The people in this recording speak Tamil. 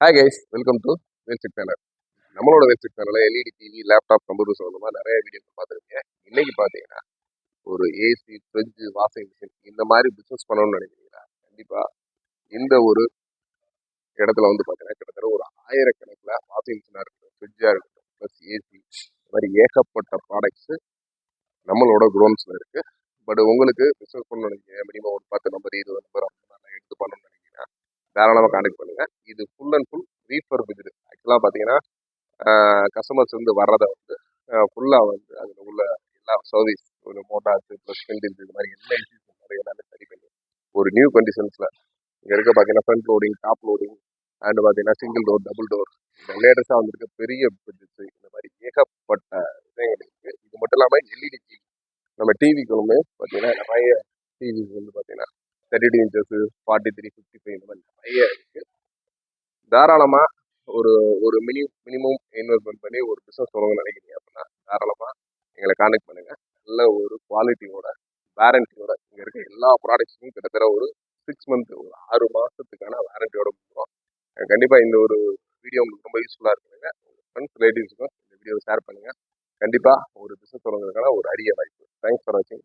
ஹாய் கைஸ், வெல்கம் டு வேல்செக் சேனல். நம்மளோட வேல்செக் சேனலில் எல்இடி டிவி, லேப்டாப், கம்ப்யூட்டர் சம்மந்தமாக நிறைய வீடியோஸ் பார்த்துருக்கீங்க. இன்னைக்கு பார்த்தீங்கன்னா ஒரு ஏசி, ஃப்ரிட்ஜு, வாஷிங் மிஷின் இந்த மாதிரி பிஸ்னஸ் பண்ணணும்னு நினைக்கிறீங்களா? கண்டிப்பாக இந்த ஒரு இடத்துல வந்து பார்த்தீங்கன்னா கிட்டத்தட்ட ஒரு ஆயிரக்கணக்கில் வாஷிங் மிஷினாக இருக்கட்டும், ஃப்ரிட்ஜாக இருக்கட்டும், ப்ளஸ் ஏசி இந்த மாதிரி ஏகப்பட்ட ப்ராடக்ட்ஸு நம்மளோட குடோன்ஸில் இருக்குது. பட் உங்களுக்கு பிஸ்னஸ் பண்ணணும்னு நினைக்கிறீங்க, மினிமம் ஒரு 10 நம்பர் 20 நம்பர் அந்த மாதிரிலாம் எடுத்து பண்ணணும்னு நினைக்கிறீங்கன்னா தாராளமாக கான்டெக்ட் பண்ணுங்கள். இது ஃபுல் அண்ட் ஃபுல் ரீஃபர்பிஷ்டு. ஆக்சுவலாக பார்த்தீங்கன்னா கஸ்டமர்ஸ் வந்து வர்றதை வந்து ஃபுல்லாக வந்து அதில் உள்ள எல்லா சர்வீஸ் ஒரு மோட்டார்ஸு ப்ளஸ் பில்டிங்ஸ் இது மாதிரி எல்லா இஷ்யூஸ் மாதிரி எல்லாமே சரி பண்ணி ஒரு நியூ கண்டிஷன்ஸில் இங்கே இருக்க பார்த்தீங்கன்னா front loading, top loading and பார்த்தீங்கன்னா சிங்கிள் டோர், டபுள் டோர் இந்த லேட்டஸ்ட்டாக வந்துருக்க பெரிய பிரிட்ஜஸ் இந்த மாதிரி ஏகப்பட்ட விஷயங்கள் இருக்குது. இது மட்டும் இல்லாமல் எல்இடி டிவி, நம்ம டிவிக்குமே பார்த்தீங்கன்னா நிறைய டிவிஸ் வந்து பார்த்தீங்கன்னா 32 இன்ச்சஸ், 43, 55 இந்த மாதிரி நிறைய இருக்குது. தாராளமாக ஒரு ஒரு மினிமம் இன்வெஸ்ட்மெண்ட் பண்ணி ஒரு பிஸ்னஸ் தொடங்கணும்னு நினைக்கிறீங்க அப்படின்னா தாராளமாக எங்களை கான்டெக்ட் பண்ணுங்கள். நல்ல ஒரு குவாலிட்டியோட, வாரண்டியோட இங்கே இருக்க எல்லா ப்ராடக்ட்ஸும் கிட்டத்தட்ட ஒரு 6 மந்த், ஒரு 6 மாதத்துக்கான வாரண்டியோட கொடுக்குறோம். கண்டிப்பாக இந்த ஒரு வீடியோ உங்களுக்கு ரொம்ப யூஸ்ஃபுல்லாக இருக்குங்க. உங்கள் ஃப்ரெண்ட்ஸ், ரிலேட்டிவ்ஸுக்கும் இந்த வீடியோவை ஷேர் பண்ணுங்கள். கண்டிப்பாக ஒரு பிஸ்னஸ் தொடங்குறதுக்கான ஒரு அரிய வாய்ப்பு. தேங்க்ஸ் ஃபார் வாட்சிங்.